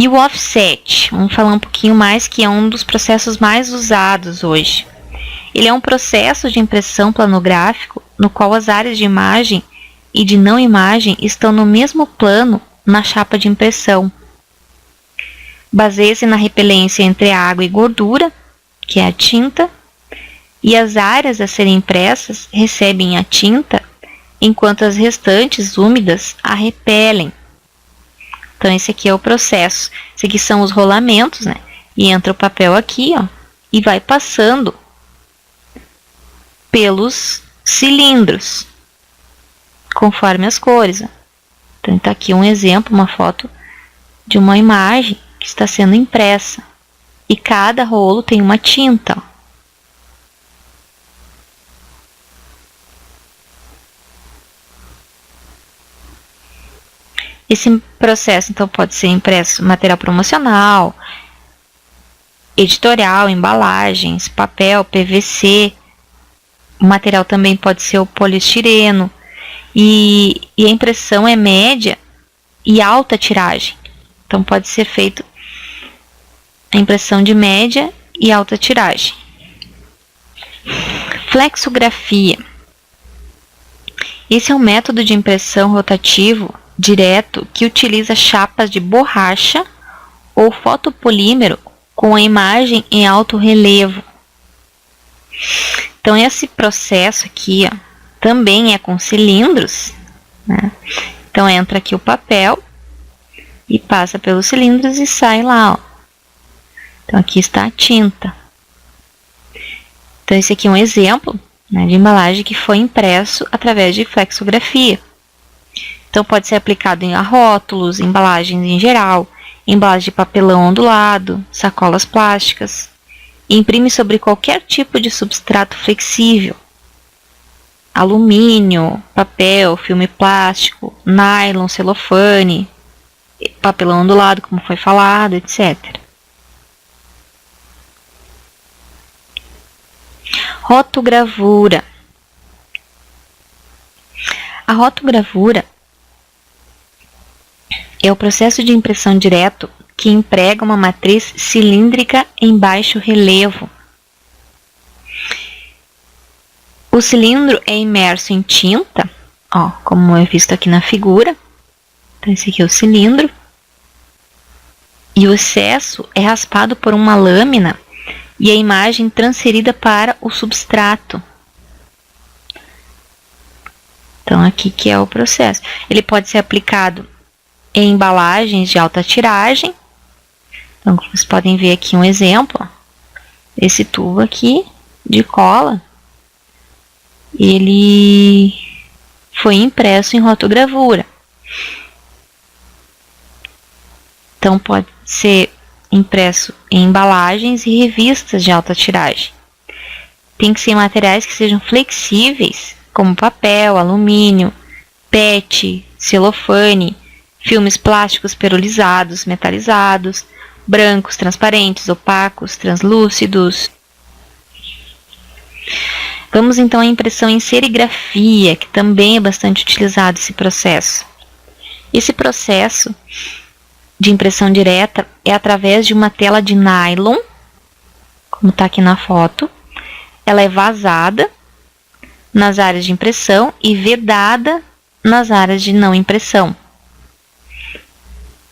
E o offset, vamos falar um pouquinho mais, que é um dos processos mais usados hoje. Ele é um processo de impressão planográfico no qual as áreas de imagem e de não imagem estão no mesmo plano na chapa de impressão. Baseia-se na repelência entre a água e gordura, que é a tinta, e as áreas a serem impressas recebem a tinta, enquanto as restantes úmidas a repelem. Então, esse aqui é o processo. Esse aqui são os rolamentos, né? E entra o papel aqui, ó, e vai passando pelos cilindros, conforme as cores. Ó. Então, está aqui um exemplo, uma foto de uma imagem que está sendo impressa. E cada rolo tem uma tinta. Ó. Esse processo, então, pode ser impresso material promocional, editorial, embalagens, papel, PVC. O material também pode ser o poliestireno. E a impressão é média e alta tiragem. Então, pode ser feito a impressão de média e alta tiragem. Flexografia. Esse é um método de impressão rotativo direto que utiliza chapas de borracha ou fotopolímero com a imagem em alto relevo. Então, esse processo aqui, ó, também é com cilindros, né? Então, entra aqui o papel e passa pelos cilindros e sai lá, ó. Então, aqui está a tinta. Então, esse aqui é um exemplo, né, de embalagem que foi impresso através de flexografia. Então, pode ser aplicado em rótulos, embalagens em geral, embalagem de papelão ondulado, sacolas plásticas. Imprime sobre qualquer tipo de substrato flexível. Alumínio, papel, filme plástico, nylon, celofane, papelão ondulado, como foi falado, etc. Rotogravura. A rotogravura é o processo de impressão direto que emprega uma matriz cilíndrica em baixo relevo. O cilindro é imerso em tinta, ó, como é visto aqui na figura. Então, esse aqui é o cilindro. E o excesso é raspado por uma lâmina e a imagem transferida para o substrato. Então, aqui que é o processo. Ele pode ser aplicado em embalagens de alta tiragem. Então, vocês podem ver aqui um exemplo. Ó. Esse tubo aqui de cola, ele foi impresso em rotogravura. Então, pode ser impresso em embalagens e revistas de alta tiragem. Tem que ser materiais que sejam flexíveis, como papel, alumínio, PET, celofane, filmes plásticos perolizados, metalizados, brancos, transparentes, opacos, translúcidos. Vamos então à impressão em serigrafia, que também é bastante utilizado esse processo. Esse processo de impressão direta é através de uma tela de nylon, como está aqui na foto. Ela é vazada nas áreas de impressão e vedada nas áreas de não impressão.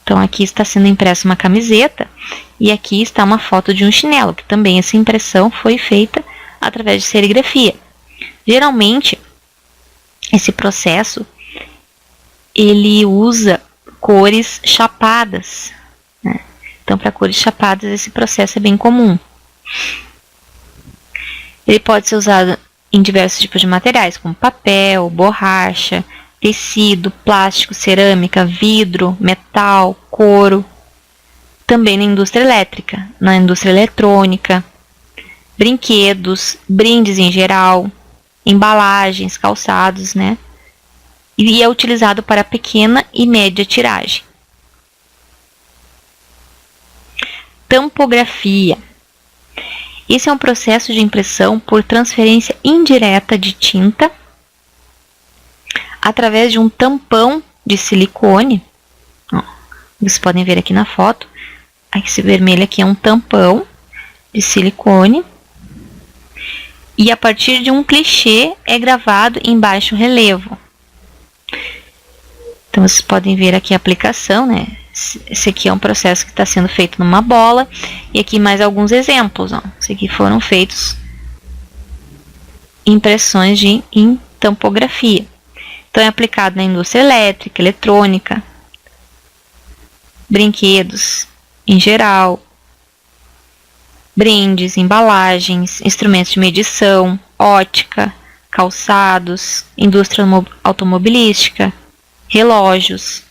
Então, aqui está sendo impressa uma camiseta e aqui está uma foto de um chinelo, que também essa impressão foi feita através de serigrafia. Geralmente, esse processo, ele usa cores chapadas, né? Então, para cores chapadas, esse processo é bem comum. Ele pode ser usado em diversos tipos de materiais, como papel, borracha, tecido, plástico, cerâmica, vidro, metal, couro. Também na indústria elétrica, na indústria eletrônica, brinquedos, brindes em geral, embalagens, calçados, né? E é utilizado para pequena e média tiragem. Tampografia. Esse é um processo de impressão por transferência indireta de tinta através de um tampão de silicone. Ó, vocês podem ver aqui na foto. esse vermelho aqui é um tampão de silicone. E a partir de um clichê é gravado em baixo relevo. Então vocês podem ver aqui a aplicação, né? Esse aqui é um processo que está sendo feito numa bola. E aqui mais alguns exemplos. Ó. Esse aqui foram feitos impressões em tampografia. Então é aplicado na indústria elétrica, eletrônica, brinquedos em geral, brindes, embalagens, instrumentos de medição, ótica, calçados, indústria automobilística, relógios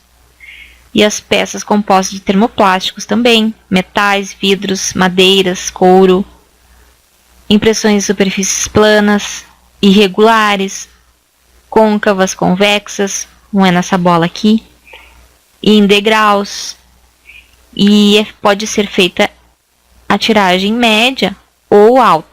e as peças compostas de termoplásticos também, metais, vidros, madeiras, couro, impressões de superfícies planas, irregulares, côncavas, convexas, não é nessa bola aqui, e em degraus, e pode ser feita a tiragem média ou alta.